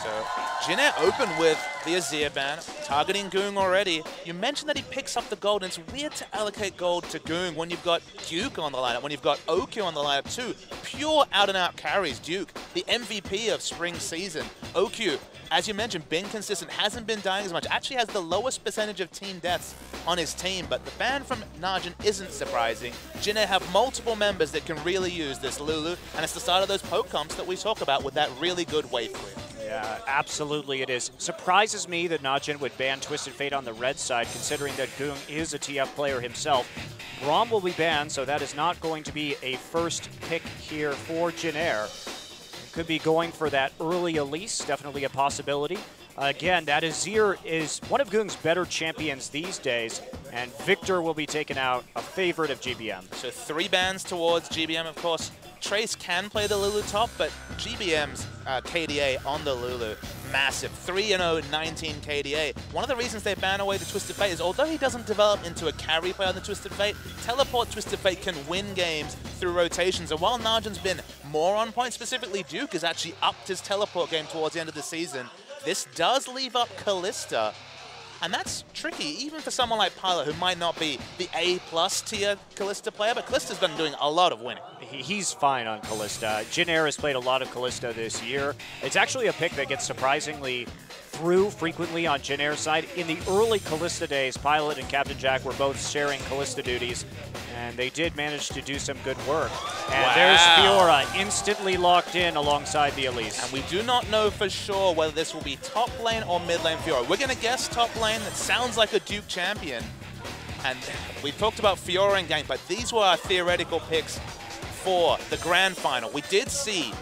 So JNE open with the Azir ban, targeting Goong already. You mentioned that he picks up the gold, and it's weird to allocate gold to Goong when you've got Duke on the lineup, when you've got Okyu on the lineup too. Pure out-and-out carries. Duke, the MVP of spring season. Okyu, as you mentioned, been consistent, hasn't been dying as much, actually has the lowest percentage of team deaths on his team, but the ban from NaJin isn't surprising. JNE have multiple members that can really use this Lulu, and it's the start of those poke comps that we talk about with that really good wave clear. Yeah, absolutely it is. Surprises me that NaJin would ban Twisted Fate on the red side, considering that Goong is a TF player himself. Braum will be banned, so that is not going to be a first pick here for JNE. Could be going for that early Elise, definitely a possibility. Again, that Azir is one of Goong's better champions these days, and Victor will be taken out, a favorite of GBM. So 3 bans towards GBM, of course. Trace can play the Lulu top, but GBM's KDA on the Lulu, massive. 3-0, 19 KDA. One of the reasons they ban away the Twisted Fate is, although he doesn't develop into a carry player on the Twisted Fate, teleport Twisted Fate can win games through rotations. And while NaJin's been more on point, specifically Duke has actually upped his teleport game towards the end of the season. This does leave up Kalista, and that's tricky, even for someone like Pilot, who might not be the A+ tier Kalista player, but Kalista's been doing a lot of winning. He's fine on Kalista. JNE has played a lot of Kalista this year. It's actually a pick that gets surprisingly through frequently on JNE's side. In the early Kalista days, Pilot and Captain Jack were both sharing Kalista duties, and they did manage to do some good work. And there's Fiora instantly locked in alongside the Elise. And we do not know for sure whether this will be top lane or mid lane Fiora. We're going to guess top lane. That sounds like a Duke champion. And we talked about Fiora in game, but these were our theoretical picks for the grand final. We did see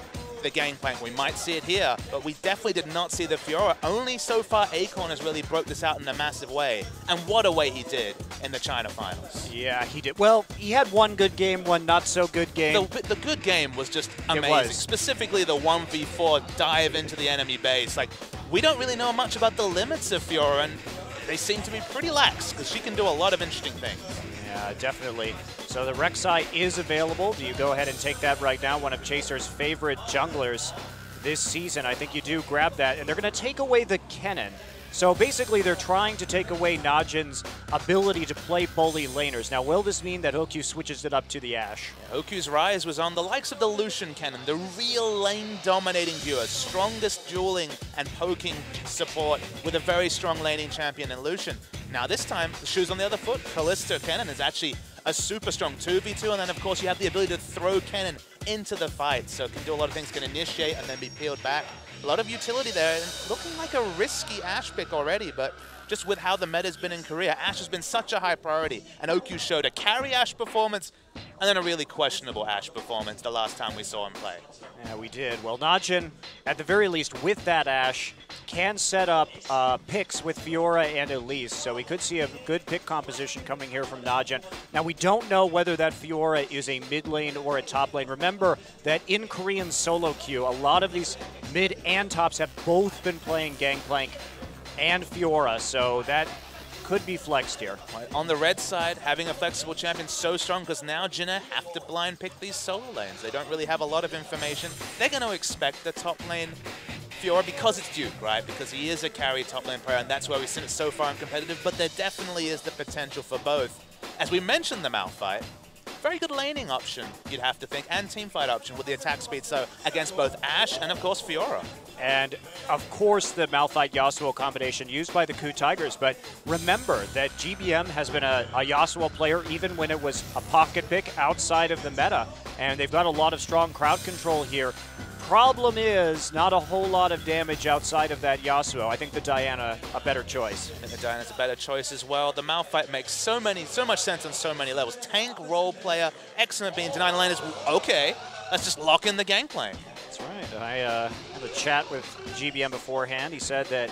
the Gangplank. We might see it here, but we definitely did not see the Fiora. Only so far Acorn has really broke this out in a massive way. And what a way he did in the China finals. Yeah, he did. Well, he had one good game, one not so good game. The good game was just amazing. It was. Specifically the 1v4 dive into the enemy base. Like, we don't really know much about the limits of Fiora, and they seem to be pretty lax because she can do a lot of interesting things. Yeah, definitely. So the Rek'Sai is available. Do you go ahead and take that right now? One of Chaser's favorite junglers this season. I think you do grab that. And they're going to take away the Kennen. So basically they're trying to take away NaJin's ability to play bully laners. Now, will this mean that Okyu switches it up to the Ashe? Yeah, Okyu's rise was on the likes of the Lucian Kennen, the real lane-dominating viewer, strongest dueling and poking support with a very strong laning champion in Lucian. Now this time, the shoe's on the other foot. Kalista Kennen is actually a super strong 2v2, and then of course you have the ability to throw Kennen into the fight, so it can do a lot of things, can initiate and then be peeled back. A lot of utility there, and looking like a risky Ashe pick already, but just with how the meta's been in Korea, Ashe has been such a high priority, and Okyu showed a carry Ashe performance, and then a really questionable Ashe performance the last time we saw him play. Yeah, we did. Well, NaJin, at the very least, with that Ashe, can set up picks with Fiora and Elise, so we could see a good pick composition coming here from NaJin. Now, we don't know whether that Fiora is a mid lane or a top lane. Remember that in Korean solo queue, a lot of these mid and tops have both been playing Gangplank and Fiora, so that could be flexed here. On the red side, having a flexible champion so strong because now JNE have to blind pick these solo lanes. They don't really have a lot of information. They're going to expect the top lane Fiora because it's Duke, right? Because he is a carry top lane player, and that's why we've seen it so far in competitive, but there definitely is the potential for both. As we mentioned the Malphite, very good laning option, you'd have to think, and teamfight option with the attack speed, so against both Ashe and, of course, Fiora. And, of course, the Malphite Yasuo combination used by the Ku Tigers, but remember that GBM has been a Yasuo player even when it was a pocket pick outside of the meta, and they've got a lot of strong crowd control here. Problem is, not a whole lot of damage outside of that Yasuo. I think the Diana a better choice. I think the Diana's a better choice as well. The Malphite makes so much sense on so many levels. Tank, role player, excellent being denied laners. Okay, let's just lock in the Gangplank. That's right. I had a chat with GBM beforehand. He said that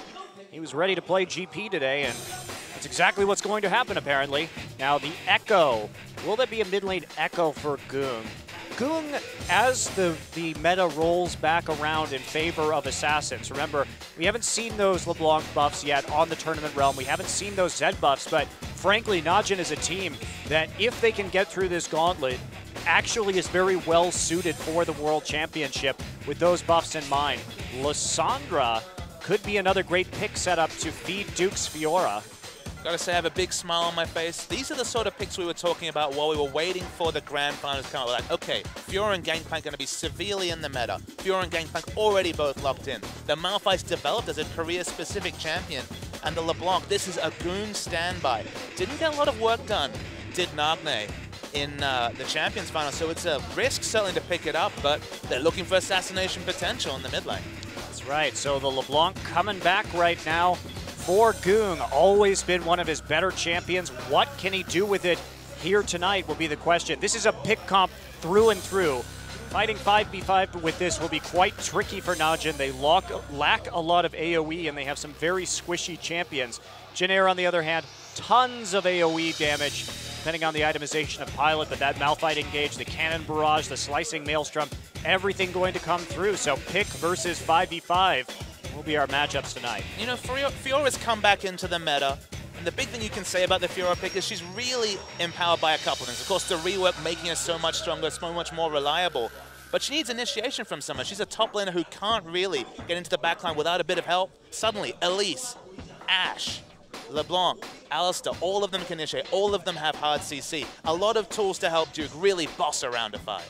he was ready to play GP today, and that's exactly what's going to happen, apparently. Now, the Echo. Will there be a mid lane Echo for Goong? Goong, as the meta rolls back around in favor of Assassins, remember, we haven't seen those LeBlanc buffs yet on the tournament realm. We haven't seen those Zed buffs, but frankly, NaJin is a team that if they can get through this gauntlet, actually is very well suited for the World Championship with those buffs in mind. Lysandra could be another great pick setup to feed Duke's Fiora. Gotta say, I have a big smile on my face. These are the sort of picks we were talking about while we were waiting for the grand finals to come out. We're like, okay, Fiora and Gangplank going to be severely in the meta. Fiora and Gangplank already both locked in. The Malphite's developed as a career-specific champion. And the LeBlanc, this is a goon standby. Didn't get a lot of work done, did Nagne in the Champions final. So it's a risk certainly to pick it up, but they're looking for assassination potential in the mid lane. That's right, so the LeBlanc coming back right now. For Goong, always been one of his better champions. What can he do with it here tonight will be the question. This is a pick comp through and through. Fighting 5v5 with this will be quite tricky for NaJin. They lack a lot of AoE and they have some very squishy champions. Jin on the other hand, tons of AoE damage, depending on the itemization of Pilot, but that Malphite engage, the Cannon Barrage, the Slicing Maelstrom, everything going to come through. So pick versus 5v5 will be our matchups tonight. You know, Fiora's come back into the meta, and the big thing you can say about the Fiora pick is she's really empowered by a couple of things. Of course, the rework making her so much stronger, so much more reliable, but she needs initiation from someone. She's a top laner who can't really get into the backline without a bit of help. Suddenly, Elise, Ashe, LeBlanc, Alistar, all of them can initiate, all of them have hard CC. A lot of tools to help Duke really boss around a fight.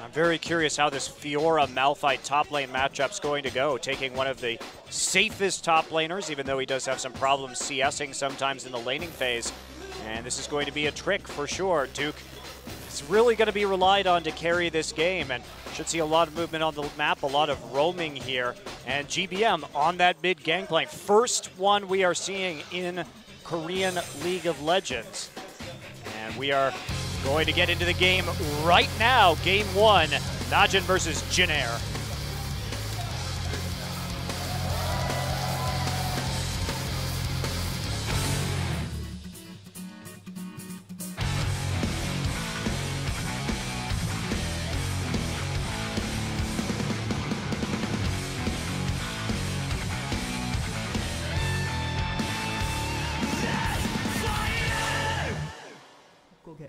I'm very curious how this Fiora Malphite top lane matchup's going to go, taking one of the safest top laners, even though he does have some problems CSing sometimes in the laning phase. And this is going to be a trick for sure. Duke is really going to be relied on to carry this game, and should see a lot of movement on the map, a lot of roaming here. And GBM on that mid gangplank. First one we are seeing in Korean League of Legends. And we are going to get into the game right now. Game 1, NaJin versus Jin.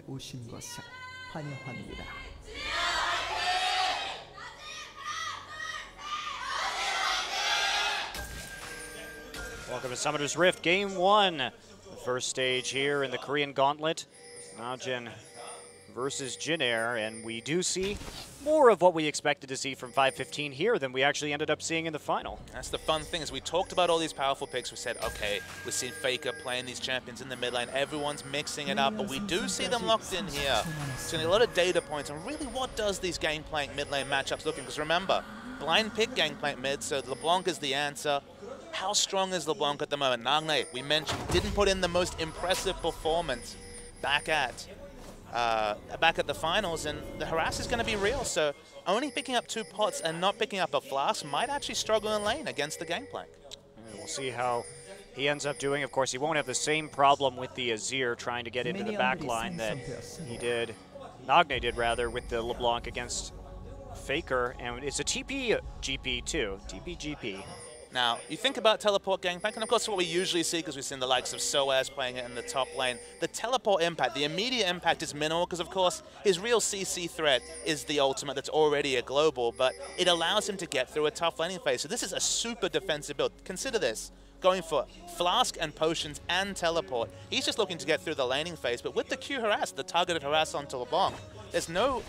오신 것을 환영합니다. Welcome to Summoner's Rift, Game 1. The first stage here in the Korean Gauntlet. NaJin versus Jin, and we do see more of what we expected to see from 515 here than we actually ended up seeing in the final. That's the fun thing, is we talked about all these powerful picks. We said, okay, we've seen Faker playing these champions in the mid lane. Everyone's mixing it up, but we do see them locked in here. So a lot of data points on really what does these Gangplank mid lane matchups looking? Because remember, blind pick Gangplank mid, so LeBlanc is the answer. How strong is LeBlanc at the moment? Nagne, we mentioned, didn't put in the most impressive performance back at the finals, and the harass is going to be real. So only picking up 2 pots and not picking up a flask might actually struggle in lane against the Gangplank. And we'll see how he ends up doing. Of course, he won't have the same problem with the Azir trying to get into the back line that he did, Nagne did rather, with the LeBlanc against Faker. And it's a TP GP too, TP GP. Now, you think about teleport Gangplank, and of course what we usually see, because we've seen the likes of Soaz playing it in the top lane, the teleport impact, the immediate impact is minimal, because of course his real CC threat is the ultimate that's already a global, but it allows him to get through a tough laning phase. So this is a super defensive build. Consider this, going for Flask and Potions and teleport. He's just looking to get through the laning phase, but with the Q harass, the targeted harass onto LeBlanc, there's no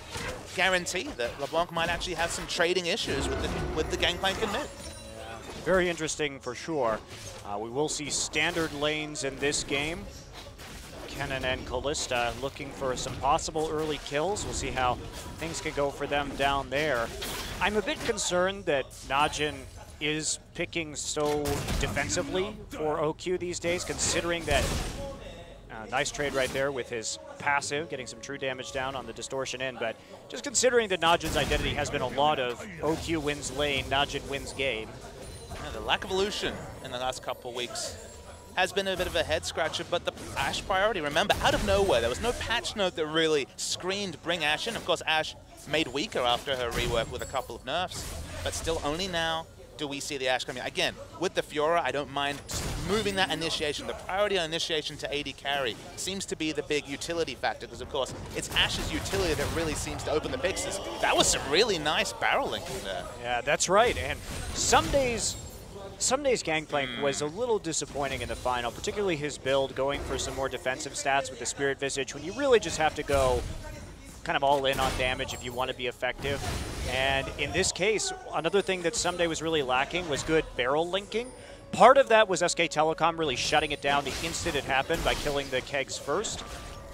guarantee that LeBlanc might actually have some trading issues with the Gangplank in mid. Very interesting for sure. We will see standard lanes in this game. Kennen and Kalista looking for some possible early kills. We'll see how things can go for them down there. I'm a bit concerned that NaJin is picking so defensively for OQ these days, considering that nice trade right there with his passive, getting some true damage down on the distortion in, but just considering that NaJin's identity has been a lot of OQ wins lane, NaJin wins game. The lack of illusion in the last couple of weeks has been a bit of a head scratcher, but the Ashe priority, remember, out of nowhere, there was no patch note that really screamed bring Ashe in. Of course, Ashe made weaker after her rework with a couple of nerfs, but still only now do we see the Ashe coming? Again, with the Fiora, I don't mind moving that initiation. The priority on initiation to AD carry seems to be the big utility factor, because of course, it's Ashe's utility that really seems to open the picks. That was some really nice barrel linking there. Yeah, that's right. And some days Gangplank was a little disappointing in the final, particularly his build going for some more defensive stats with the Spirit Visage, when you really just have to go kind of all in on damage if you want to be effective. And in this case, another thing that Someday was really lacking was good barrel linking. Part of that was SK Telecom really shutting it down the instant it happened by killing the kegs first.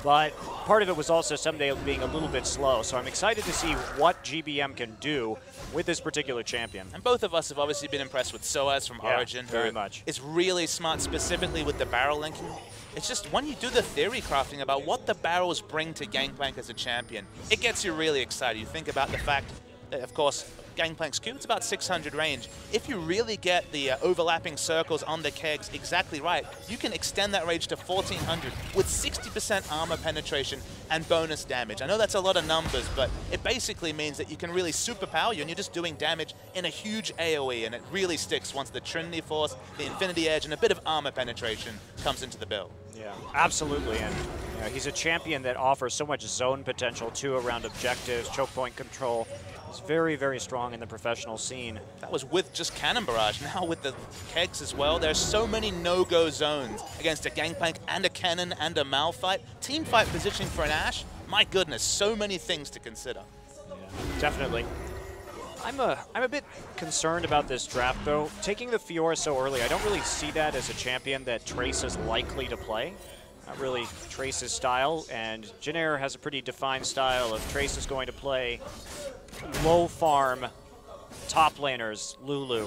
But part of it was also Someday being a little bit slow. So I'm excited to see what GBM can do with this particular champion. And both of us have obviously been impressed with Soaz from Origin. Very much. It's really smart, specifically with the barrel linking. It's just when you do the theory crafting about what the barrels bring to Gangplank as a champion, it gets you really excited. You think about the fact that, of course, Gangplank's Q, it's about 600 range. If you really get the overlapping circles on the kegs exactly right, you can extend that range to 1400 with 60% armor penetration and bonus damage. I know that's a lot of numbers, but it basically means that you can really superpower you and you're just doing damage in a huge AoE, and it really sticks once the Trinity Force, the Infinity Edge, and a bit of armor penetration comes into the build. Yeah, absolutely. And you know, he's a champion that offers so much zone potential too around objectives, choke point control. He's very, very strong in the professional scene. That was with just Cannon Barrage. Now with the kegs as well, there's so many no-go zones against a Gangplank and a Cannon and a Malphite. Team fight positioning for an Ashe, my goodness, so many things to consider. Yeah, definitely. I'm a bit concerned about this draft, though. Taking the Fiora so early, I don't really see that as a champion that Trace is likely to play. Not really Trace's style, and Jinair has a pretty defined style of Trace is going to play low farm top laners, Lulu,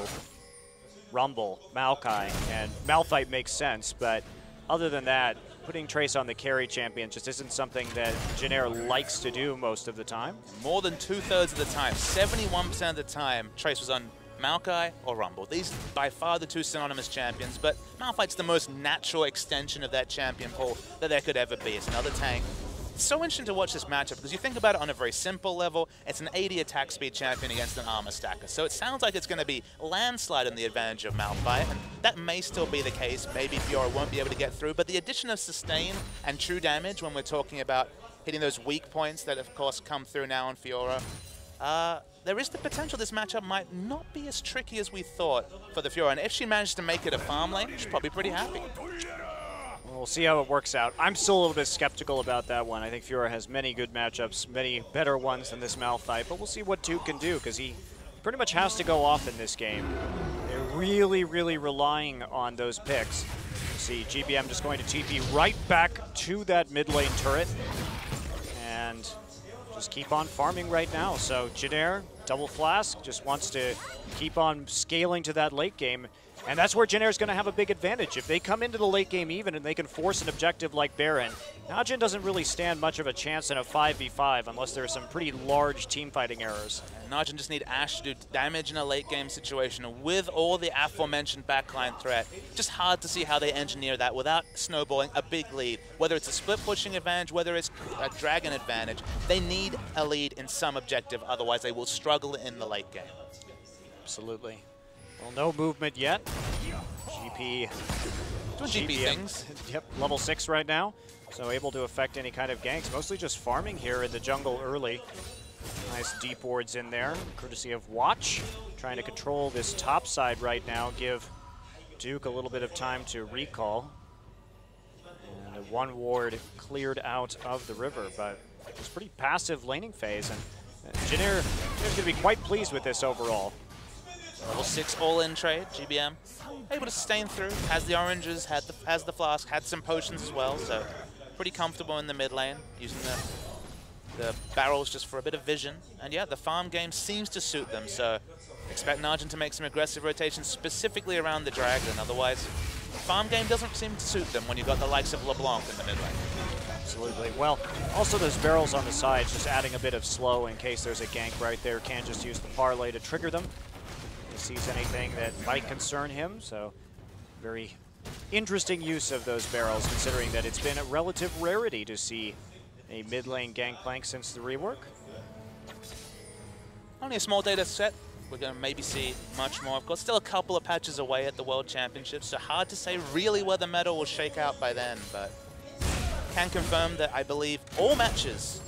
Rumble, Maokai, and Malphite makes sense, but other than that, putting Trace on the carry champion just isn't something that Jinair likes to do most of the time. More than 2/3 of the time, 71% of the time, Trace was on Maokai or Rumble. These by far the two synonymous champions, but Malphite's the most natural extension of that champion pool that there could ever be. It's another tank. It's so interesting to watch this matchup because you think about it on a very simple level. It's an 80 attack speed champion against an armor stacker. So it sounds like it's going to be landslide in the advantage of Malphite, and that may still be the case. Maybe Fiora won't be able to get through, but the addition of sustain and true damage when we're talking about hitting those weak points that of course come through now on Fiora, there is the potential this matchup might not be as tricky as we thought for the Fiora. And if she managed to make it a farm lane, she's probably pretty happy. We'll see how it works out. I'm still a little bit skeptical about that one. I think Fiora has many good matchups, many better ones than this Malphite, but we'll see what Duke can do, because he pretty much has to go off in this game. They're really, really relying on those picks. You see GBM just going to TP right back to that mid lane turret, and just keep on farming right now. So Jinair, double flask, just wants to keep on scaling to that late game. And that's where Jinair's going to have a big advantage. If they come into the late game even and they can force an objective like Baron, NaJin doesn't really stand much of a chance in a 5v5 unless there are some pretty large team fighting errors. NaJin just need Ashe to do damage in a late game situation with all the aforementioned backline threat. Just hard to see how they engineer that without snowballing a big lead. Whether it's a split pushing advantage, whether it's a dragon advantage, they need a lead in some objective, otherwise they will struggle in the late game. Absolutely. Well, no movement yet. GP. Doing GP things. Yep, level 6 right now. So able to affect any kind of ganks. Mostly just farming here in the jungle early. Nice deep wards in there, courtesy of Watch. Trying to control this top side right now. Give Duke a little bit of time to recall. And one ward cleared out of the river, but it was pretty passive laning phase. And Jinair is going to be quite pleased with this overall. Level 6 all-in trade, GBM. Able to sustain through, has the oranges, has the flask, had some potions as well, so pretty comfortable in the mid lane, using the barrels just for a bit of vision. And yeah, the farm game seems to suit them, so expect NaJin to make some aggressive rotations specifically around the dragon. Otherwise, farm game doesn't seem to suit them when you've got the likes of LeBlanc in the mid lane. Absolutely. Well, also those barrels on the sides, just adding a bit of slow in case there's a gank right there. Can just use the parlay to trigger them. He sees anything that might concern him, so very interesting use of those barrels, considering that it's been a relative rarity to see a mid lane Gangplank since the rework. Only a small data set, we're going to maybe see much more. Of course, still a couple of patches away at the World Championships, so hard to say really where the medal will shake out by then, but can confirm that I believe all matches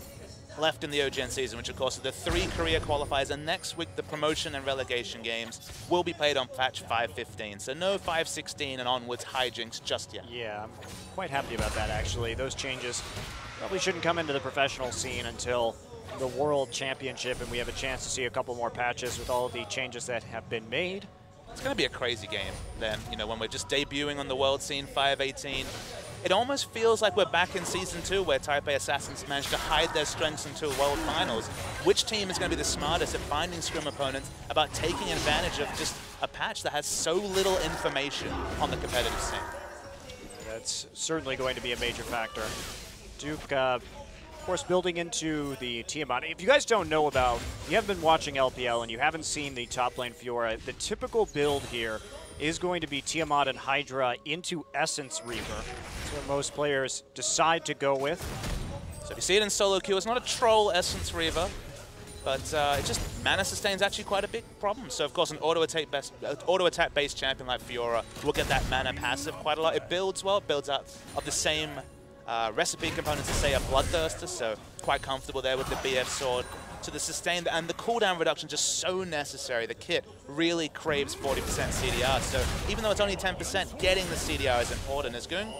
left in the OGN season, which of course are the 3 career qualifiers, and next week the promotion and relegation games will be played on patch 5.15, so no 5.16 and onwards hijinks just yet. Yeah, I'm quite happy about that actually. Those changes probably shouldn't come into the professional scene until the World Championship, and we have a chance to see a couple more patches with all of the changes that have been made. It's going to be a crazy game then, you know, when we're just debuting on the world scene, 5.18. It almost feels like we're back in Season 2 where Taipei Assassins managed to hide their strengths until World Finals. Which team is going to be the smartest at finding scrim opponents, about taking advantage of just a patch that has so little information on the competitive scene? That's certainly going to be a major factor. Duke, of course, building into the Tiamat. If you guys don't know about, you haven't been watching LPL and you haven't seen the top lane Fiora, the typical build here is going to be Tiamat and Hydra into Essence Reaver. That's what most players decide to go with. So if you see it in solo queue, it's not a troll Essence Reaver, but it just mana sustain's actually quite a big problem. So of course an auto-attack based champion like Fiora will get that mana passive quite a lot. It builds well, it builds out of the same recipe components as say a Bloodthirster, so quite comfortable there with the BF sword. So the sustain and the cooldown reduction just so necessary. The kit really craves 40% CDR, so even though it's only 10%, getting the CDR is important. It's going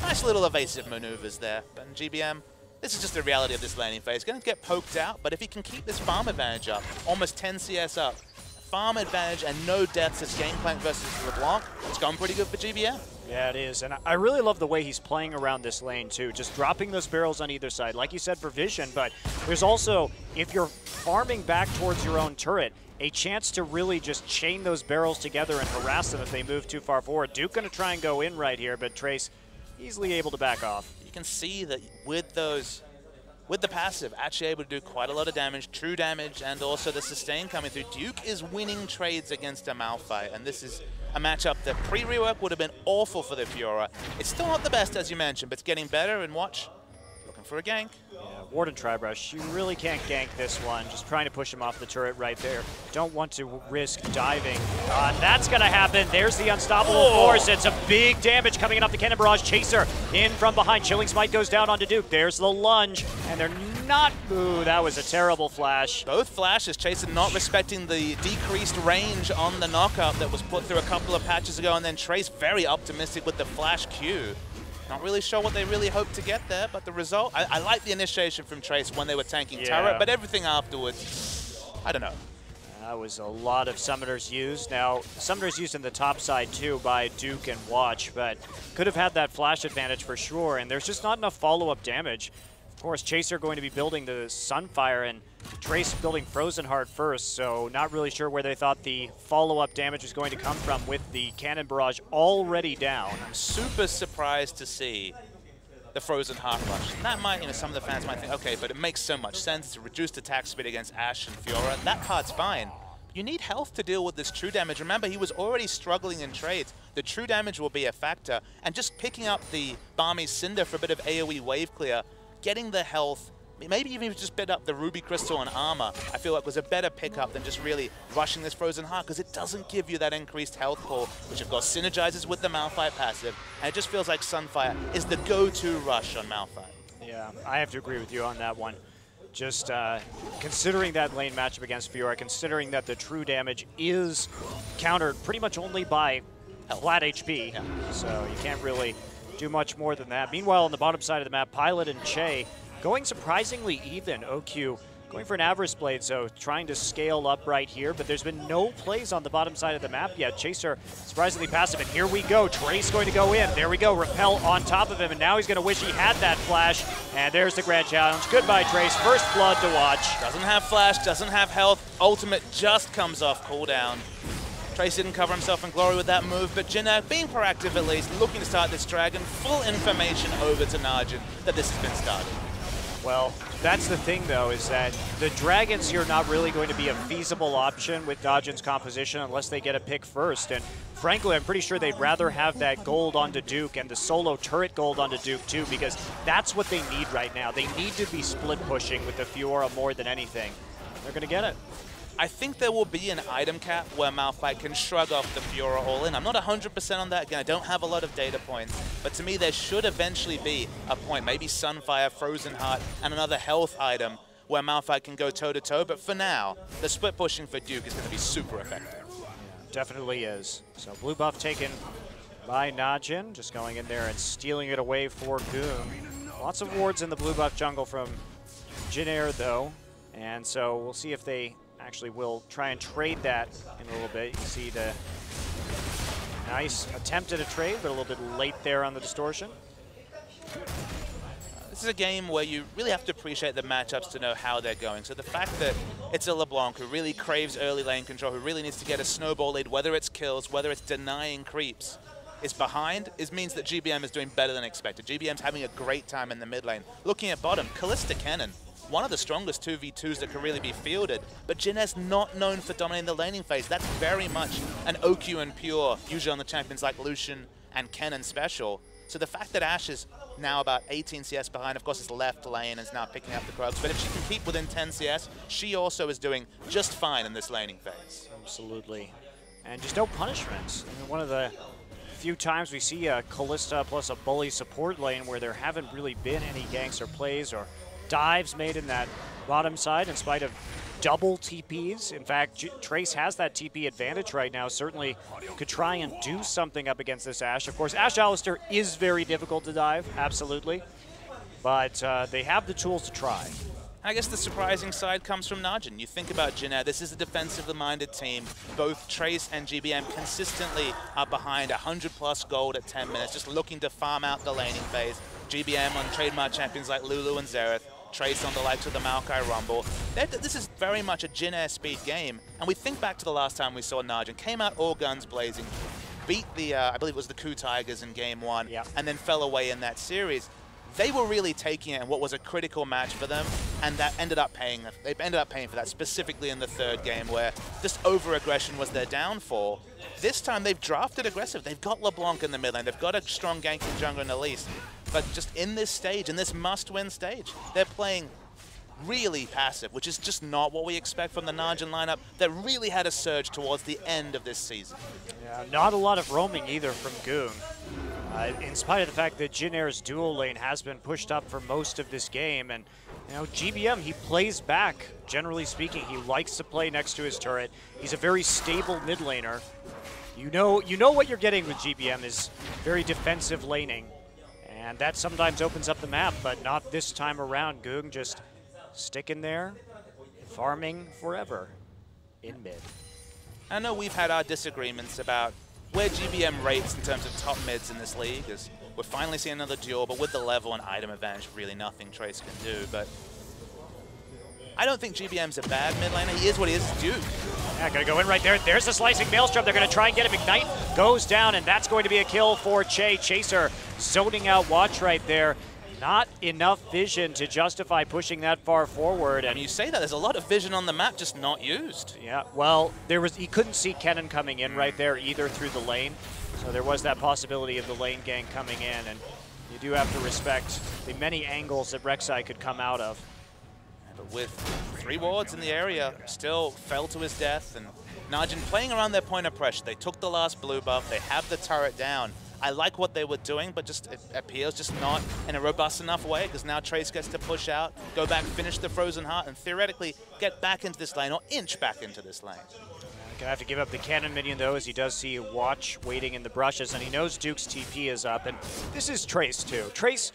nice little evasive maneuvers there. But in GBM, this is just the reality of this laning phase. Going to get poked out, but if he can keep this farm advantage up, almost 10 CS up, farm advantage and no deaths as Gangplank versus LeBlanc, it's going pretty good for GBM. Yeah, it is, and I really love the way he's playing around this lane too, just dropping those barrels on either side, like you said, for vision, but there's also, if you're farming back towards your own turret, a chance to really just chain those barrels together and harass them if they move too far forward. Duke going to try and go in right here, but Trace easily able to back off. You can see that with the passive, actually able to do quite a lot of damage, true damage, and also the sustain coming through. Duke is winning trades against a Malphite, and this is a matchup that pre-rework would have been awful for the Fiora. It's still not the best, as you mentioned, but it's getting better, and watch, looking for a gank. Yeah, Warden Tribrush, you really can't gank this one. Just trying to push him off the turret right there. Don't want to risk diving. That's going to happen. There's the unstoppable force. It's a big damage coming in off the Cannon Barrage. Chaser in from behind. Chilling Smite goes down onto Duke. There's the lunge, and they're not... Ooh, that was a terrible flash. Both flashes. Chaser not respecting the decreased range on the knockup that was put through a couple of patches ago, and then Trace very optimistic with the flash Q. Not really sure what they really hoped to get there, but the result, I like the initiation from Trace when they were tanking turret, but everything afterwards, I don't know. That was a lot of summoners used. Now, summoners used in the top side too by Duke and Watch, but could have had that flash advantage for sure, and there's just not enough follow-up damage. Of course, Chaser going to be building the Sunfire, and Trace building Frozen Heart first, so not really sure where they thought the follow-up damage was going to come from with the Cannon Barrage already down. I'm super surprised to see the Frozen Heart Rush. And that might, some of the fans might think, okay, but it makes so much sense. It's a reduced attack speed against Ashe and Fiora. That part's fine. You need health to deal with this true damage. Remember, he was already struggling in trades. The true damage will be a factor. And just picking up the Barmy Cinder for a bit of AoE wave clear, getting the health, maybe even just bit up the Ruby Crystal and armor, I feel like was a better pickup than just really rushing this Frozen Heart, because it doesn't give you that increased health pool, which of course synergizes with the Malphite passive, and it just feels like Sunfire is the go-to rush on Malphite. Yeah, I have to agree with you on that one. Just considering that lane matchup against Fiora, considering that the true damage is countered pretty much only by flat HP, so you can't really do much more than that. Meanwhile, on the bottom side of the map, Pilot and Che going surprisingly even. OQ going for an Avarice Blade, so trying to scale up right here, but there's been no plays on the bottom side of the map yet. Chaser surprisingly passive, and here we go. Trace going to go in. There we go. Repel on top of him, and now he's going to wish he had that flash, and there's the grand challenge. Goodbye, Trace. First blood to watch. Doesn't have flash, doesn't have health. Ultimate just comes off cooldown. Trace didn't cover himself in glory with that move, but Jinna, being proactive at least, looking to start this dragon, full information over to NaJin that this has been started. Well, that's the thing, though, is that the dragons here are not really going to be a feasible option with NaJin's composition unless they get a pick first. And frankly, I'm pretty sure they'd rather have that gold onto Duke and the solo turret gold onto Duke, too, because that's what they need right now. They need to be split pushing with the Fiora more than anything. They're going to get it. I think there will be an item cap where mFire can shrug off the Fiora all-in. I'm not 100% on that. Again, I don't have a lot of data points. But to me, there should eventually be a point, maybe Sunfire, Frozen Heart, and another health item where mFire can go toe-to-toe. But for now, the split pushing for Duke is going to be super effective. Definitely is. So blue buff taken by NaJin, just going in there and stealing it away for Goong. Lots of wards in the blue buff jungle from Jin Air, though. And so we'll see if they actually will try and trade that in a little bit. You see the nice attempt at a trade, but a little bit late there on the distortion. This is a game where you really have to appreciate the matchups to know how they're going. So the fact that it's a LeBlanc who really craves early lane control, who really needs to get a snowball lead, whether it's kills, whether it's denying creeps, is behind, means that GBM is doing better than expected. GBM's having a great time in the mid lane. Looking at bottom, Callista Cannon, one of the strongest 2v2s that can really be fielded, but Jin Air's not known for dominating the laning phase. That's very much an OQ and pure, usually on the champions like Lucian and Kennen special. So the fact that Ashe is now about 18 CS behind, of course, his left lane and is now picking up the Krugs, but if she can keep within 10 CS, she also is doing just fine in this laning phase. Absolutely. And just no punishments. I mean, one of the few times we see a Callista plus a bully support lane where there haven't really been any ganks or plays or dives made in that bottom side in spite of double TPs. In fact, Trace has that TP advantage right now. Certainly could try and do something up against this Ashe. Of course, Ashe Alistar is very difficult to dive, absolutely. But they have the tools to try. I guess the surprising side comes from NaJin. You think about Jin Air, this is a defensively minded team. Both Trace and GBM consistently are behind 100+ gold at 10 minutes, just looking to farm out the laning phase. GBM on trademark champions like Lulu and Xerath, Trace on the likes of the Maokai Rumble. This is very much a Jin Air speed game, and we think back to the last time we saw NaJin, came out all guns blazing, beat the, I believe it was the Ku Tigers in game 1, yep, and then fell away in that series. They were really taking it in what was a critical match for them, and that ended up paying. They ended up paying for that, specifically in the third game, where just over-aggression was their downfall. This time they've drafted aggressive. They've got LeBlanc in the mid lane. They've got a strong ganking jungle in Elise. But just in this stage, in this must-win stage, they're playing really passive, which is just not what we expect from the NaJin lineup that really had a surge towards the end of this season. Yeah, not a lot of roaming either from Goong. In spite of the fact that Jin Air's dual lane has been pushed up for most of this game, and you know, GBM, he plays back, generally speaking. He likes to play next to his turret. He's a very stable mid laner. You know what you're getting with GBM is very defensive laning, and that sometimes opens up the map, but not this time around. Goong just sticking there, farming forever in mid. I know we've had our disagreements about where GBM rates in terms of top mids in this league, as we're finally seeing another duel, but with the level and item advantage, really nothing Trace can do. But I don't think GBM's a bad mid laner. He is what he is, Duke. Yeah, gonna go in right there. There's the slicing maelstrom. They're gonna try and get him. Ignite goes down, and that's going to be a kill for Che. Chaser zoning out Watch right there. Not enough vision to justify pushing that far forward. And you say that, there's a lot of vision on the map, just not used. Yeah, well, he couldn't see Kennen coming in right there either through the lane. So there was that possibility of the lane gang coming in, and you do have to respect the many angles that Rek'Sai could come out of. But with 3 wards in the area, still fell to his death, and NaJin playing around their point of pressure. They took the last blue buff, they have the turret down. I like what they were doing, but just it appears just not in a robust enough way, because now Trace gets to push out, go back, finish the Frozen Heart, and theoretically get back into this lane, or inch back into this lane. Gonna have to give up the cannon minion, though, as he does see Watch waiting in the brushes, and he knows Duke's TP is up, and this is Trace, too. Trace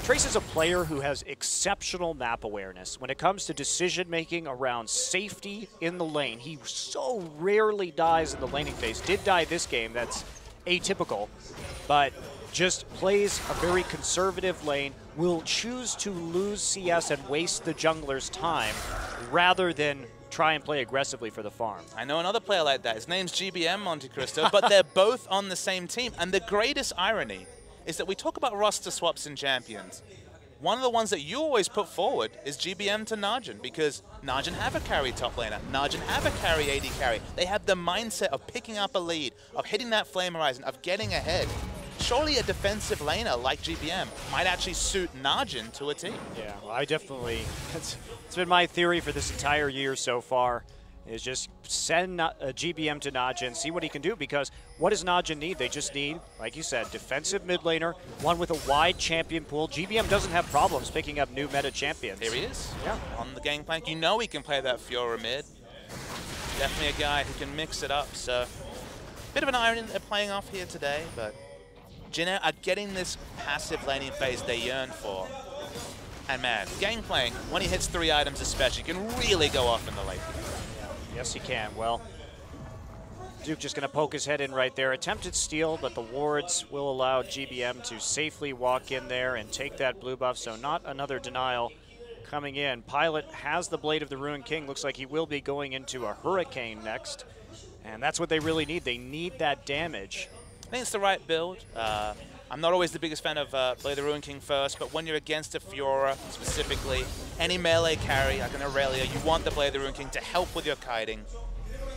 is a player who has exceptional map awareness. When it comes to decision-making around safety in the lane, he so rarely dies in the laning phase. Did die this game, that's atypical, but just plays a very conservative lane, will choose to lose CS and waste the jungler's time rather than try and play aggressively for the farm. I know another player like that. His name's GBM, Monte Cristo, but they're both on the same team. And the greatest irony is that we talk about roster swaps in Champions. One of the ones that you always put forward is GBM to NaJin, because NaJin have a carry top laner, NaJin have a carry AD carry. They have the mindset of picking up a lead, of hitting that flame horizon, of getting ahead. Surely a defensive laner like GBM might actually suit NaJin to a team. Yeah, well, I definitely, it's been my theory for this entire year so far, is just send GBM to NaJin, see what he can do, because what does NaJin need? They just need, like you said, defensive mid laner, one with a wide champion pool. GBM doesn't have problems picking up new meta champions. Here he is. Yeah. On the gangplank. You know he can play that Fiora mid. Definitely a guy who can mix it up. So, bit of an irony that they're playing off here today, but Jin are getting this passive laning phase they yearn for. And man, gangplank, when he hits 3 items especially, can really go off in the late game. Yes, he can. Well, Duke just going to poke his head in right there. Attempted steal, but the wards will allow GBM to safely walk in there and take that blue buff, so not another denial coming in. Pilot has the Blade of the Ruined King. Looks like he will be going into a Hurricane next, and that's what they really need. They need that damage. I think it's the right build. I'm not always the biggest fan of Blade of the Ruined King first, but when you're against a Fiora specifically, any melee carry like an Aurelia, you want the Blade of the Ruined King to help with your kiting.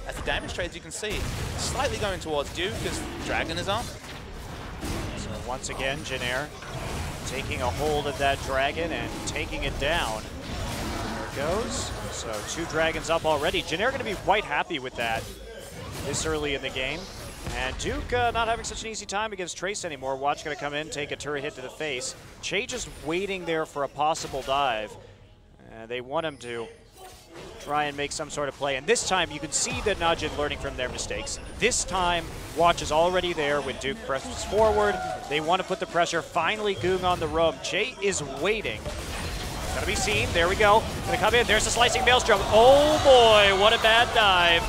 As the damage trades, you can see, slightly going towards Duke because Dragon is on. So once again, Jinair taking a hold of that Dragon and taking it down. There it goes. So 2 Dragons up already. Jinair going to be quite happy with that this early in the game. And Duke not having such an easy time against Trace anymore. Watch going to come in, take a turret hit to the face. Che just waiting there for a possible dive. They want him to try and make some sort of play. And this time you can see that NaJin learning from their mistakes. This time, Watch is already there when Duke presses forward. They want to put the pressure. Finally, Goong on the roam. Che is waiting. Gonna be seen. There we go. Gonna come in. There's a slicing maelstrom. Oh boy, what a bad dive.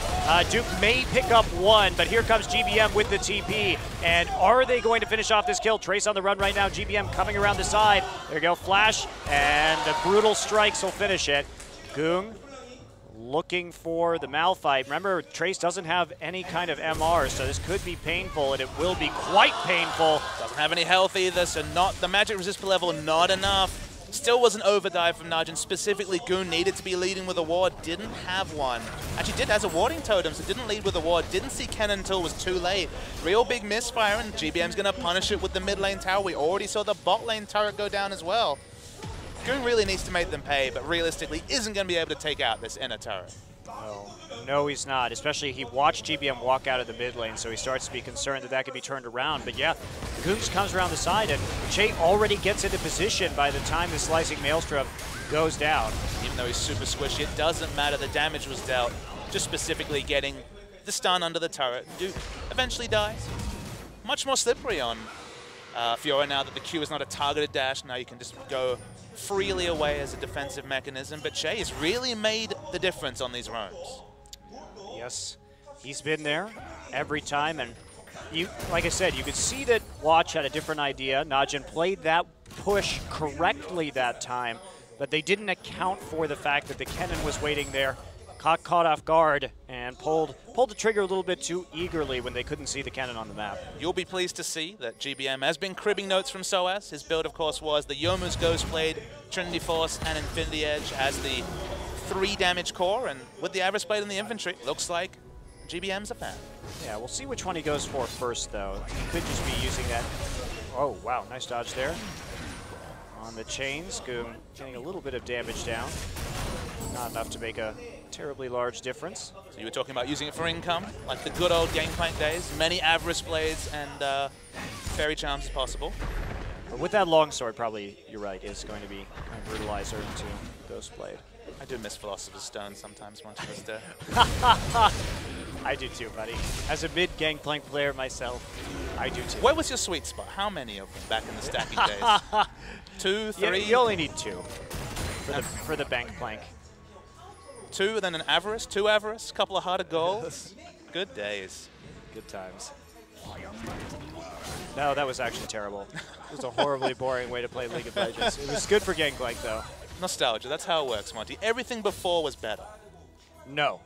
Duke may pick up 1, but here comes GBM with the TP. And are they going to finish off this kill? Trace on the run right now. GBM coming around the side. There we go. Flash, and the brutal strikes will finish it. Goong looking for the Malphite. Remember, Trace doesn't have any kind of MR, so this could be painful, and it will be quite painful. Doesn't have any health either, so not the magic resist level, not enough. Still was an overdive from NaJin. Specifically, Goon needed to be leading with a ward. Didn't have one. Actually did, has a warding totem, so didn't lead with a ward. Didn't see Kennen until it was too late. Real big misfire, and GBM's going to punish it with the mid lane tower. We already saw the bot lane turret go down as well. Goon really needs to make them pay, but realistically isn't going to be able to take out this inner turret. No, he's not. Especially he watched GBM walk out of the mid lane, so he starts to be concerned that that could be turned around. But yeah, Goose comes around the side, and Che already gets into position by the time the slicing maelstrom goes down. Even though he's super squishy, it doesn't matter. The damage was dealt. Just specifically getting the stun under the turret. Duke eventually dies. Much more slippery on Fiora now that the Q is not a targeted dash. Now you can just go freely away as a defensive mechanism. But Che has really made the difference on these roams. Yes, he's been there every time, and you, like I said, you could see that Watch had a different idea. NaJin played that push correctly that time, but they didn't account for the fact that the Kennen was waiting there, caught off guard, and pulled the trigger a little bit too eagerly when they couldn't see the Kennen on the map. You'll be pleased to see that GBM has been cribbing notes from SOAS. His build, of course, was the Yomu's Ghost Blade, Trinity Force, and Infinity Edge as the 3 damage core, and with the Avarice Blade in the infantry, looks like GBM's a fan. Yeah, we'll see which one he goes for first, though. He could just be using that. Oh, wow, nice dodge there. On the chains, Goom getting a little bit of damage down. Not enough to make a terribly large difference. So you were talking about using it for income, like the good old Gangplank days. Many Avarice Blades and Fairy Charms as possible. But with that longsword, probably, you're right, is going to be kind of brutalizer into Ghost Blade. I do miss Philosopher's Stone sometimes, Mr. I do too, buddy. As a mid-Gangplank player myself, I do too. Where was your sweet spot? How many of them back in the stacking days? 2, 3? Yeah, you only need 2 for the Gangplank. 2, then an Avarice, 2 Avarice, couple of Heart of Gold. Good days. Good times. No, that was actually terrible. It was a horribly boring way to play League of Legends. It was good for Gangplank, though. Nostalgia, that's how it works, Monty. Everything before was better. No.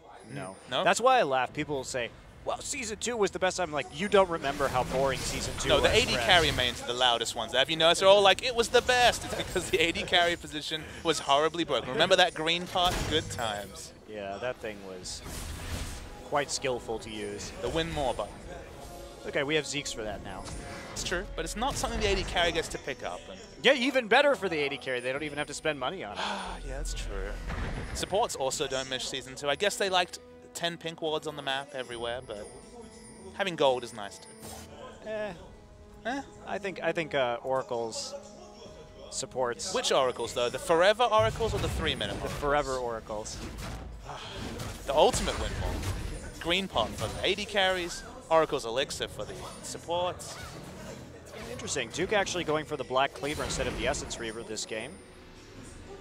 That's why I laugh. People will say, well, Season 2 was the best. I'm like, you don't remember how boring Season 2 was. No, the AD carry mains are the loudest ones. Have you noticed? They're all like, it was the best. It's because the AD carry position was horribly broken. Remember that green part? Good times. Yeah, that thing was quite skillful to use. The win more button. Okay, we have Zeeks for that now. It's true, but it's not something the AD carry gets to pick up. And yeah, even better for the AD carry. They don't even have to spend money on it. yeah, that's true. Supports also don't miss Season 2. I guess they liked 10 pink wards on the map everywhere, but having gold is nice too. I think Oracle's supports. Which oracles though? The forever oracles or the 3-minute? The forever Oracles. The ultimate windfall. Green pot for the AD carries, Oracle's elixir for the supports. Interesting. Duke actually going for the Black Cleaver instead of the Essence Reaver this game.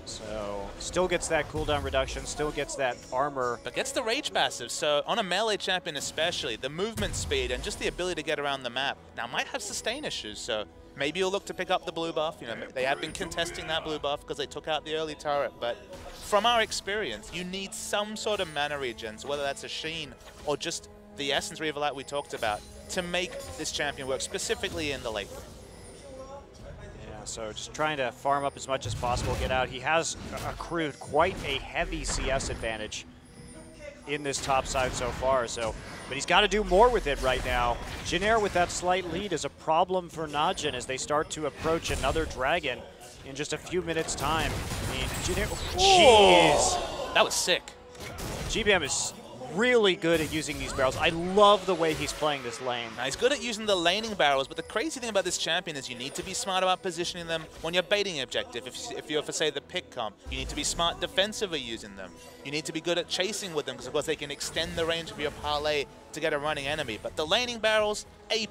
So still gets that cooldown reduction, still gets that armor. But gets the rage passive, so on a melee champion especially, the movement speed and just the ability to get around the map now might have sustain issues, so maybe you'll look to pick up the blue buff. You know, they have been contesting that blue buff because they took out the early turret, but from our experience, you need some sort of mana regens, whether that's a Sheen or just the Essence Reaver like we talked about, to make this champion work, specifically in the late game. So just trying to farm up as much as possible, get out. He has accrued quite a heavy CS advantage in this top side so far, but he's got to do more with it right now. Jin with that slight lead is a problem for NaJin as they start to approach another dragon in just a few minutes' time. I mean, jeez. That was sick. GBM is really good at using these barrels. I love the way he's playing this lane. Now, he's good at using the laning barrels, but the crazy thing about this champion is you need to be smart about positioning them when you're baiting objective. If you're for, say, the pick comp, you need to be smart defensively using them. You need to be good at chasing with them because, of course, they can extend the range of your parlay to get a running enemy. But the laning barrels, A+.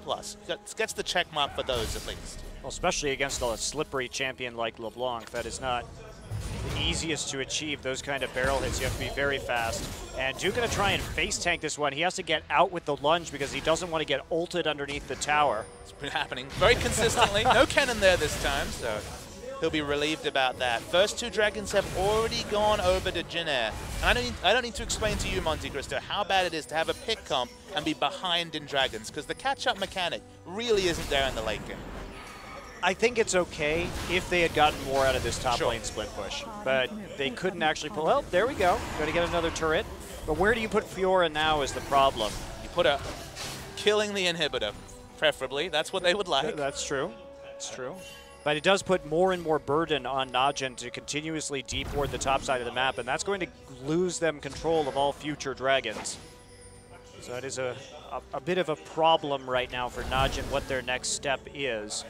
Gets the check mark for those, at least. Well, especially against a slippery champion like LeBlanc. That is not the easiest to achieve. Those kind of barrel hits, you have to be very fast. And Duke going to try and face tank this one. He has to get out with the lunge because he doesn't want to get ulted underneath the tower. It's been happening very consistently. No cannon there this time, so he'll be relieved about that. First two dragons have already gone over to Jin. And I don't need to explain to you, Monte Cristo, how bad it is to have a pick comp and be behind in dragons, because the catch-up mechanic really isn't there in the late game. I think it's okay if they had gotten more out of this top lane split push, but they couldn't actually pull. Well, there we go. Got to get another turret. But where do you put Fiora now is the problem. You put her killing the inhibitor, preferably. That's what they would like. That's true. It's true. But it does put more and more burden on NaJin to continuously deport the top side of the map, and that's going to lose them control of all future dragons. So it is a bit of a problem right now for NaJin what their next step is.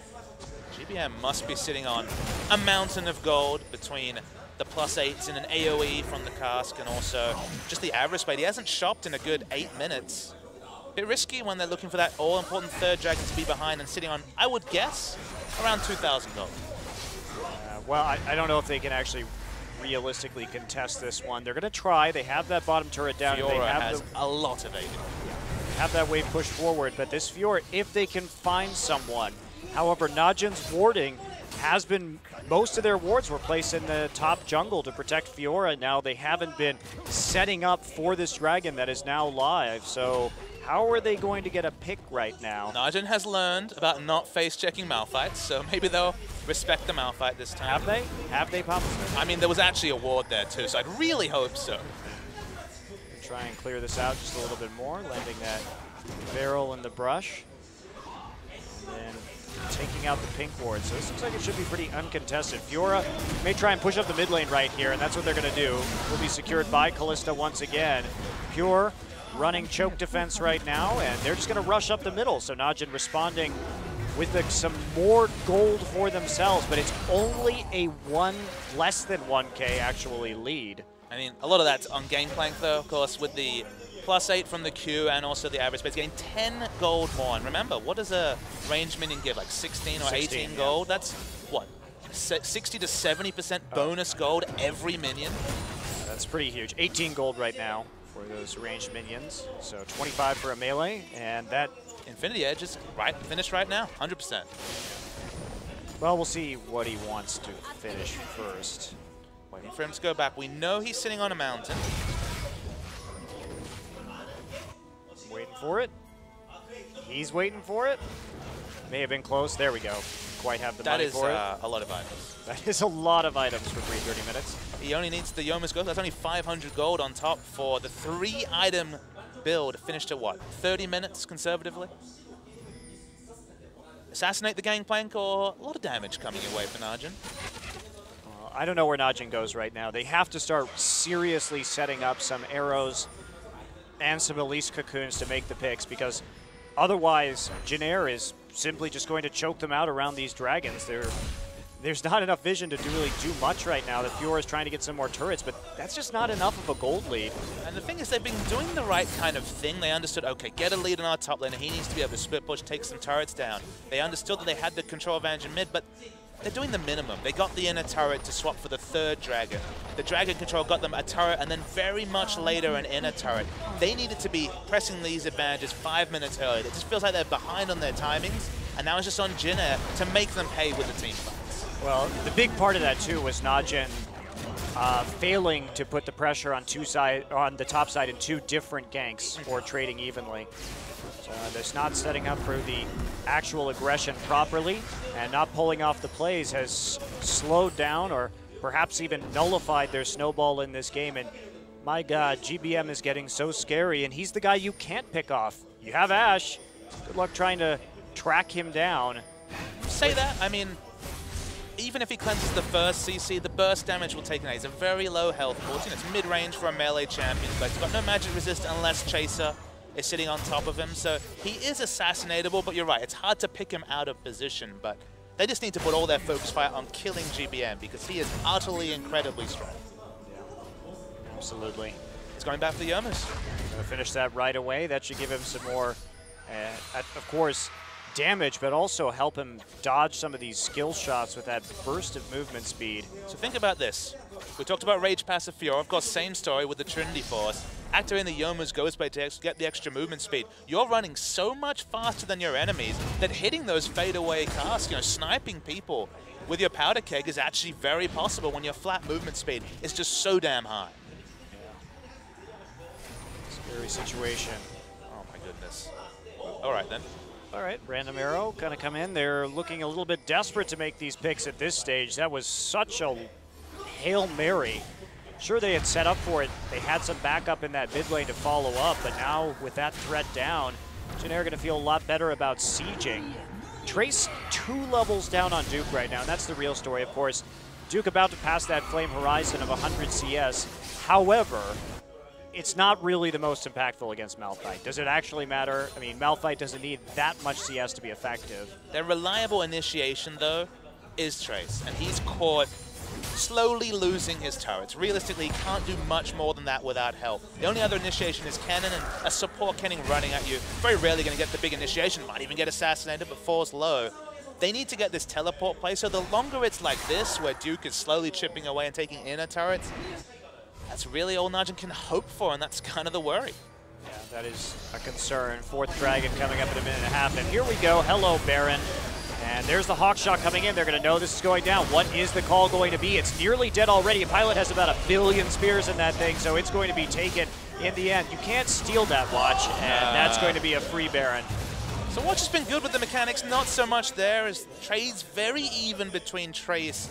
GBM must be sitting on a mountain of gold between the +8s and an AoE from the cask and also just the average speed. He hasn't shopped in a good 8 minutes. Bit risky when they're looking for that all-important third dragon to be behind and sitting on, I would guess, around 2,000 gold. Well, I don't know if they can actually realistically contest this one. They're going to try. They have that bottom turret down. Fiora they have has a lot of AD. Have that wave pushed forward, but this Fiora, if they can find someone. However, NaJin's warding has been, most of their wards were placed in the top jungle to protect Fiora. Now they haven't been setting up for this dragon that is now live. So how are they going to get a pick right now? NaJin has learned about not face-checking Malphites, so maybe they'll respect the Malphite this time. Have they? Have they, Papa? I mean, there was actually a ward there too, so I'd really hope so. Try and clear this out just a little bit more, landing that barrel in the brush. And then taking out the pink ward. So this looks like it should be pretty uncontested. Fiora may try and push up the mid lane right here, and that's what they're going to do. Will be secured by Kalista once again. Pure running choke defense right now, and they're just going to rush up the middle. So NaJin responding with some more gold for themselves, but it's only a less than 1K actually lead. I mean, a lot of that's on Gangplank though, of course, with the +8 from the Q and also the average space, getting 10 gold more. And remember, what does a range minion give, like 16 or 18 gold? That's, what, 60 to 70% bonus gold every minion? That's pretty huge. 18 gold right now for those ranged minions. So 25 for a melee, and that Infinity Edge is finished right now, 100%. Well, we'll see what he wants to finish first. Waiting for him to go back. We know he's sitting on a mountain. Waiting for it. He's waiting for it. May have been close. There we go. Quite have the money for it. That is a lot of items. That is a lot of items for 330 minutes. He only needs the Yoma's gold. That's only 500 gold on top for the 3-item build. Finished at what, 30 minutes conservatively? Assassinate the Gangplank, or a lot of damage coming your way for NaJin? I don't know where NaJin goes right now. They have to start seriously setting up some arrows and some Elise cocoons to make the picks, because otherwise Jin is simply just going to choke them out around these dragons. There's not enough vision to really do much right now. The Fiora is trying to get some more turrets, but that's just not enough of a gold lead. And the thing is, they've been doing the right kind of thing. They understood, okay, get a lead on our top lane, and he needs to be able to split push, take some turrets down. They understood that they had the control advantage in mid, but they're doing the minimum. They got the inner turret to swap for the third dragon. The dragon control got them a turret, and then very much later an inner turret. They needed to be pressing these advantages 5 minutes early. It just feels like they're behind on their timings, and now it's just on Jin to make them pay with the team fights. Well, the big part of that too was NaJin failing to put the pressure on the top side in 2 different ganks or trading evenly. So that's not setting up for the actual aggression properly, and not pulling off the plays has slowed down or perhaps even nullified their snowball in this game. And my God, GBM is getting so scary, and he's the guy you can't pick off. You have Ashe. Good luck trying to track him down. Say that, I mean, even if he cleanses the first CC, the burst damage will take him out. He's a very low health fortune. It's mid-range for a melee champion, but he's got no magic resist unless Chaser is sitting on top of him. So he is assassinatable, but you're right, it's hard to pick him out of position. But they just need to put all their focus fire on killing GBM, because he is utterly incredibly strong. Yeah, absolutely. He's going back for the Yomus. Gonna finish that right away. That should give him some more, of course, damage, but also help him dodge some of these skill shots with that burst of movement speed. So think about this. We talked about Rage Pass of Fiora. Of course, same story with the Trinity Force. Activating the Yomu's Ghostblade to get the extra movement speed. You're running so much faster than your enemies that hitting those fadeaway casts, sniping people with your powder keg is actually very possible when your flat movement speed is just so damn high. Scary situation. Oh my goodness. All right then. All right, random arrow kind of come in. They're looking a little bit desperate to make these picks at this stage. That was such a Hail Mary. Sure, they had set up for it. They had some backup in that mid lane to follow up, but now with that threat down, Jin are going to feel a lot better about sieging. Trace 2 levels down on Duke right now, and that's the real story, of course. Duke about to pass that flame horizon of 100 CS. However, it's not really the most impactful against Malphite. Does it actually matter? I mean, Malphite doesn't need that much CS to be effective. Their reliable initiation, though, is Trace, and he's caught slowly losing his turrets. Realistically, he can't do much more than that without help. The only other initiation is Cannon, and a support Cannon running at you. Very rarely going to get the big initiation, might even get assassinated, but falls low. They need to get this teleport play, so the longer it's like this, where Duke is slowly chipping away and taking inner turrets, that's really all NaJin can hope for, and that's kind of the worry. Yeah, that is a concern. 4th dragon coming up in a minute and a half, and here we go. Hello, Baron. And there's the Hawk Shot coming in. They're going to know this is going down. What is the call going to be? It's nearly dead already. Pilot has about 1 billion spears in that thing, so it's going to be taken in the end. You can't steal that Watch, and that's going to be a free Baron. So Watch has been good with the mechanics, not so much there, as trades very even between Trace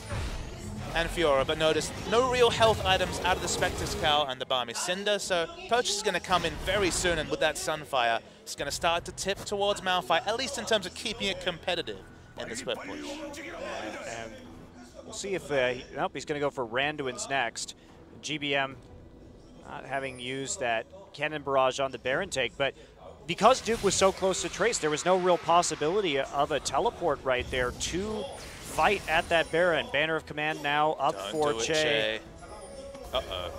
and Fiora, but notice no real health items out of the Spectre's Cowl and the Balmy Cinder, so purchase is going to come in very soon, and with that Sunfire, it's going to start to tip towards Malphite, at least in terms of keeping it competitive in the split push. And we'll see if, nope, he's going to go for Randuin's next. GBM not having used that Cannon Barrage on the Baron take, but because Duke was so close to Trace, there was no real possibility of a teleport right there to fight at that Baron. Banner of Command now up for Che. Uh-oh.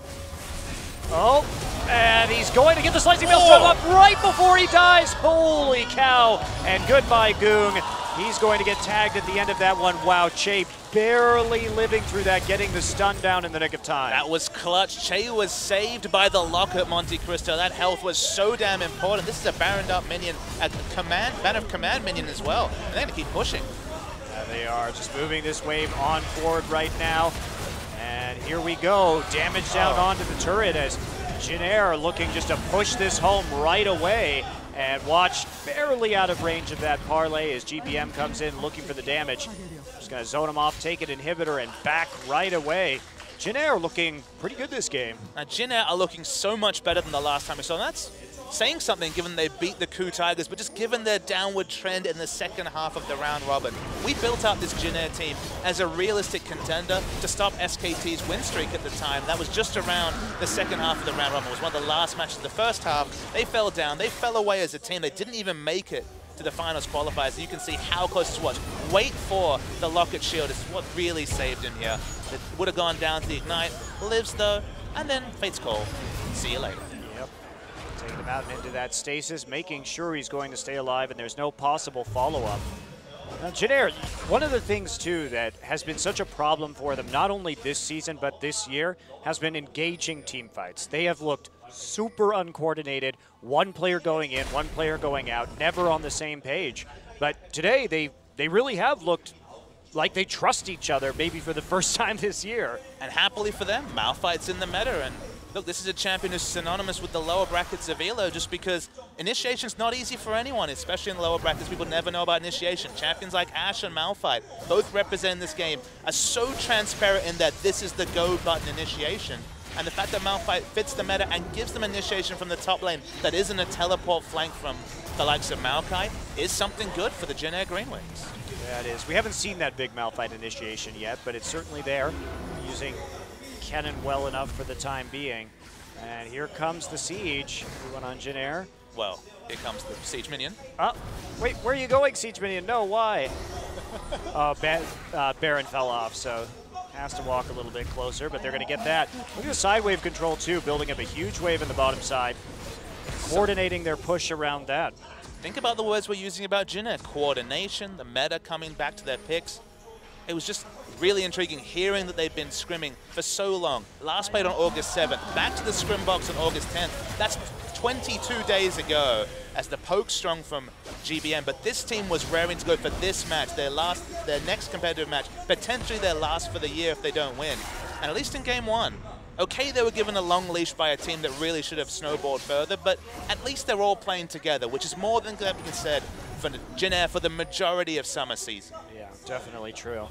Oh, and he's going to get the Slicing Maelstrom up right before he dies. Holy cow. And goodbye, Goong. He's going to get tagged at the end of that one. Wow, Che barely living through that, getting the stun down in the nick of time. That was clutch. Che was saved by the lock at Monte Cristo. That health was so damn important. This is a Baroned up minion, a Banner of Command minion as well. And they're going to keep pushing. They are just moving this wave on forward right now. And here we go. Damage down onto the turret as Jin looking just to push this home right away. And Watch barely out of range of that parlay as GBM comes in looking for the damage. Just going to zone him off, take an inhibitor, and back right away. Jin looking pretty good this game. Now, Jin are looking so much better than the last time we saw them. saying something given they beat the Coup Tigers, but just given their downward trend in the second half of the round robin. We built up this Jin Air team as a realistic contender to stop SKT's win streak at the time. That was just around the second half of the round robin. It was one of the last matches of the first half. They fell down. They fell away as a team. They didn't even make it to the finals qualifiers. You can see how close it was. Wait for the Locket Shield is what really saved him here. It would have gone down to the Ignite. Lives though, and then Fate's Call. See you later. Yep. Taking him out and into that stasis, making sure he's going to stay alive, and there's no possible follow-up. Now, Jin Air, one of the things, too, that has been such a problem for them, not only this season, but this year, has been engaging team fights. They have looked super uncoordinated, one player going in, one player going out, never on the same page. But today, they really have looked like they trust each other, maybe for the first time this year. And happily for them, Malphite's in the meta, and look, this is a champion who's synonymous with the lower brackets of ELO, just because initiation's not easy for anyone, especially in the lower brackets. People never know about initiation. Champions like Ashe and Malphite, both representing this game, are so transparent in that this is the go button initiation. And the fact that Malphite fits the meta and gives them initiation from the top lane that isn't a teleport flank from the likes of Maokai is something good for the Jin Air Green Wings. Yeah, it is. We haven't seen that big Malphite initiation yet, but it's certainly there, using Kennen well enough for the time being. And here comes the Siege. Everyone on Jin Air. Well, here comes the Siege Minion. Wait, where are you going, Siege Minion? No, why? Baron fell off, so has to walk a little bit closer, but they're going to get that. Look at the side wave control, too, building up a huge wave in the bottom side, coordinating their push around that. Think about the words we're using about Jin Air. Coordination, the meta coming back to their picks. It was just really intriguing hearing that they've been scrimming for so long. Last played on August 7th, back to the scrim box on August 10th. That's 22 days ago as the poke strong from GBM, but this team was raring to go for this match, their next competitive match, potentially their last for the year if they don't win. And at least in game one, okay, they were given a long leash by a team that really should have snowballed further, but at least they're all playing together, which is more than can be said for Jin Air for the majority of summer season. Yeah, definitely true.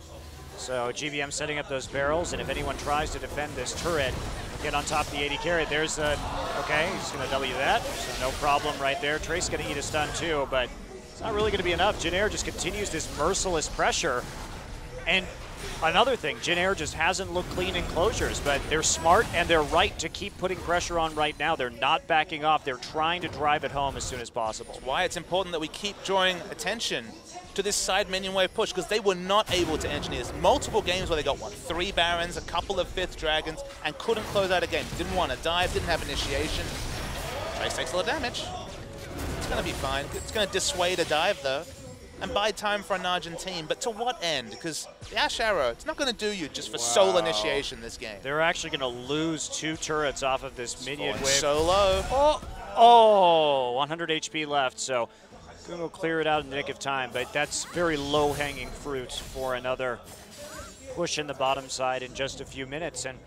So GBM setting up those barrels, and if anyone tries to defend this turret, get on top of the 80 carry. There's a, okay, he's going to W that, so no problem right there. Trace going to eat a stun too, but it's not really going to be enough. Jin Air just continues this merciless pressure. And another thing, Jin Air just hasn't looked clean in closures, but they're smart and they're right to keep putting pressure on right now. They're not backing off. They're trying to drive it home as soon as possible. That's why it's important that we keep drawing attention to this side minion wave push, because they were not able to engineer this. Multiple games where they got, what, 3 Barons, a couple of 5th Dragons, and couldn't close out a game. Didn't want to dive, didn't have initiation. Trace takes a lot of damage. It's going to be fine. It's going to dissuade a dive, though, and buy time for a NaJin team. But to what end? Because the Ash Arrow, it's not going to do you just for sole initiation this game. They're actually going to lose 2 turrets off of this minion wave. So low. Oh, 100 HP left, so going to clear it out in the nick of time, but that's very low-hanging fruit for another push in the bottom side in just a few minutes. And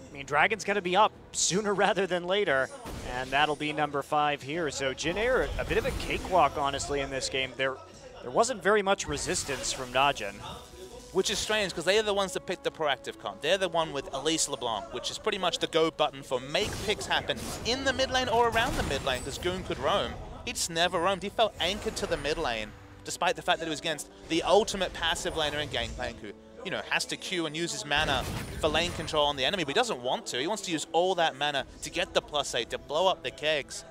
I mean, Dragon's going to be up sooner rather than later, and that'll be number 5 here. So Jin Air, a bit of a cakewalk, honestly, in this game. There wasn't very much resistance from NaJin. Which is strange, because they are the ones that picked the proactive comp. They're the one with Elise LeBlanc, which is pretty much the go button for make picks happen in the mid lane or around the mid lane, because Goon could roam. He just never roamed. He felt anchored to the mid lane, despite the fact that he was against the ultimate passive laner in Gangplank, who, you know, has to queue and use his mana for lane control on the enemy, but he doesn't want to. He wants to use all that mana to get the +8, to blow up the kegs.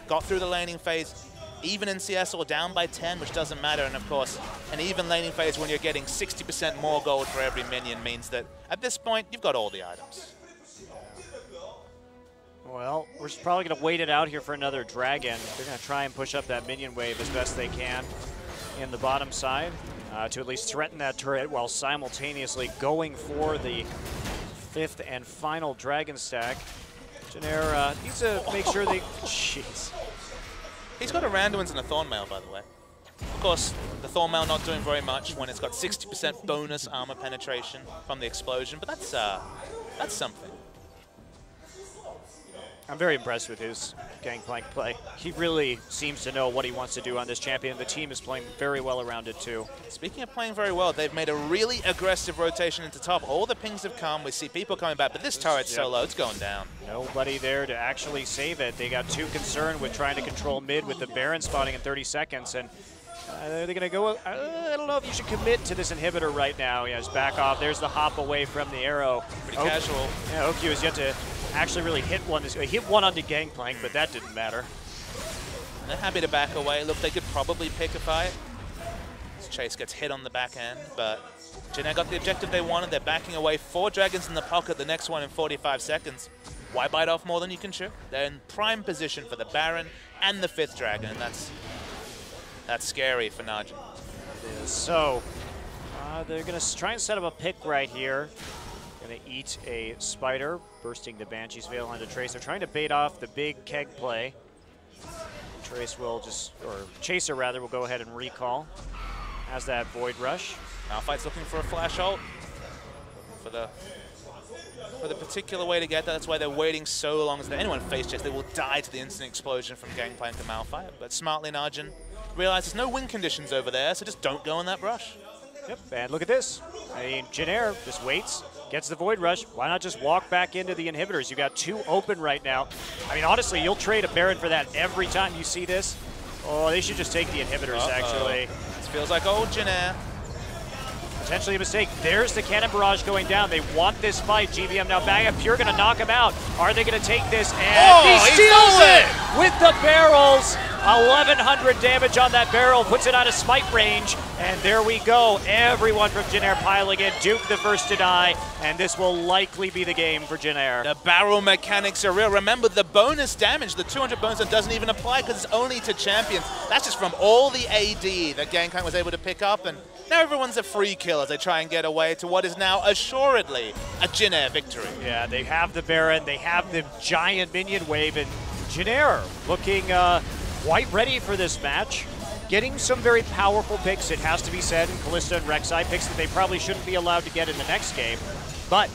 Got through the laning phase, even in CS or down by 10, which doesn't matter. And of course, an even laning phase when you're getting 60% more gold for every minion means that at this point, you've got all the items. Well, we're just probably going to wait it out here for another Dragon. They're going to try and push up that minion wave as best they can in the bottom side to at least threaten that turret while simultaneously going for the 5th and final Dragon stack. Jin Air needs to make sure they... Jeez. He's got a Randuin's and a Thornmail, by the way. Of course, the Thornmail not doing very much when it's got 60% bonus armor penetration from the explosion, but that's something. I'm very impressed with his Gangplank play. He really seems to know what he wants to do on this champion. The team is playing very well around it too. Speaking of playing very well, they've made a really aggressive rotation into top. All the pings have come. We see people coming back, but this turret's so low, it's going down. Nobody there to actually save it. They got too concerned with trying to control mid with the Baron spawning in 30 seconds. And they're going to go, I don't know if you should commit to this inhibitor right now. Yeah, just back off. There's the hop away from the arrow. Pretty casual. Yeah, OQ has yet to actually really hit one. He hit one onto Gangplank, but that didn't matter. And they're happy to back away. Look, they could probably pick a fight. Chase gets hit on the back end, but Jin Air got the objective they wanted. They're backing away. 4 dragons in the pocket, the next one in 45 seconds. Why bite off more than you can chew? They're in prime position for the Baron and the 5th dragon, and that's scary for NaJin. So, they're going to try and set up a pick right here. Going to eat a Spider, bursting the Banshee's Veil onto Trace. They're trying to bait off the big keg play. Trace will just, or Chaser rather, will go ahead and recall. Has that Void Rush. Malphite's looking for a flash ult. For the particular way to get that, that's why they're waiting so long. As anyone face checks, they will die to the instant explosion from Gangplank to Malphite. But smartly, NaJin realize there's no win conditions over there, so just don't go in that brush. Yep, and look at this. I mean, Jin Air just waits, gets the Void Rush. Why not just walk back into the inhibitors? You got 2 open right now. I mean, honestly, you'll trade a Baron for that every time you see this. Oh, they should just take the inhibitors, actually. This feels like old Jin Air. Potentially a mistake. There's the cannon barrage going down. They want this fight. GBM now back up. Pure going to knock him out. Are they going to take this? And he steals it with the barrels. 1,100 damage on that barrel. Puts it out of smite range. And there we go. Everyone from Jin Air piling in. Duke the first to die. And this will likely be the game for Jin Air. The barrel mechanics are real. Remember, the bonus damage, the 200 bonus, that doesn't even apply because it's only to champions. That's just from all the AD that Gangplank was able to pick up. And now everyone's a free kill as they try and get away to what is now assuredly a Jin Air victory. Yeah, they have the Baron, they have the giant minion wave, and Jin Air looking quite ready for this match. Getting some very powerful picks, it has to be said, in Kalista and Rek'Sai, picks that they probably shouldn't be allowed to get in the next game. But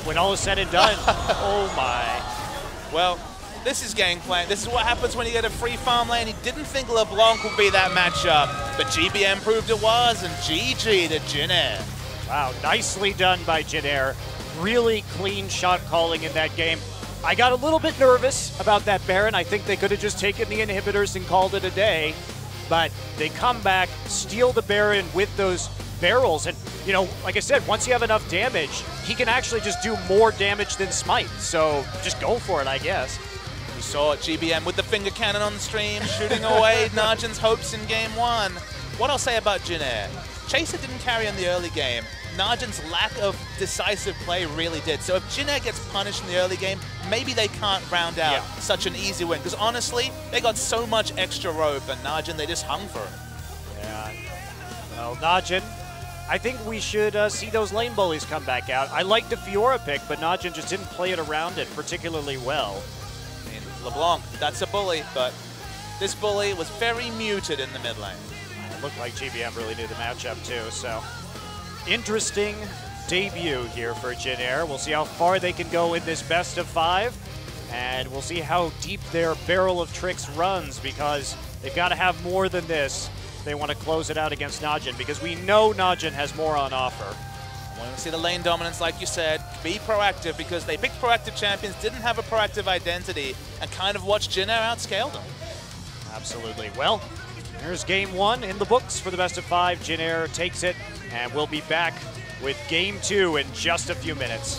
when all is said and done, oh my. Well, this is Gangplank. This is what happens when you get a free farm lane. He didn't think LeBlanc would be that matchup, but GBM proved it was, and GG to Jin Air. Wow, nicely done by Jin Air. Really clean shot calling in that game. I got a little bit nervous about that Baron. I think they could have just taken the inhibitors and called it a day, but they come back, steal the Baron with those barrels, and you know, like I said, once you have enough damage, he can actually just do more damage than Smite, so just go for it, I guess. We saw GBM with the finger cannon on the stream, shooting away NaJin's hopes in game 1. What I'll say about Jin Air, Chaser didn't carry in the early game. NaJin's lack of decisive play really did. So if Jin Air gets punished in the early game, maybe they can't round out such an easy win. Because honestly, they got so much extra rope, and NaJin, they just hung for it. Yeah. Well, NaJin, I think we should see those lane bullies come back out. I like the Fiora pick, but NaJin just didn't play it around it particularly well. I mean, LeBlanc, that's a bully, but this bully was very muted in the mid lane. It looked like GBM really knew the matchup too, so interesting debut here for Jin Air. We'll see how far they can go in this best of 5, and we'll see how deep their barrel of tricks runs, because they've got to have more than this if they want to close it out against NaJin, because we know NaJin has more on offer. I want to see the lane dominance, like you said, be proactive, because they picked proactive champions, didn't have a proactive identity, and kind of watched Jin Air outscale them. Absolutely. Well, here's game 1 in the books for the best of 5. Jin Air takes it, and we'll be back with game 2 in just a few minutes.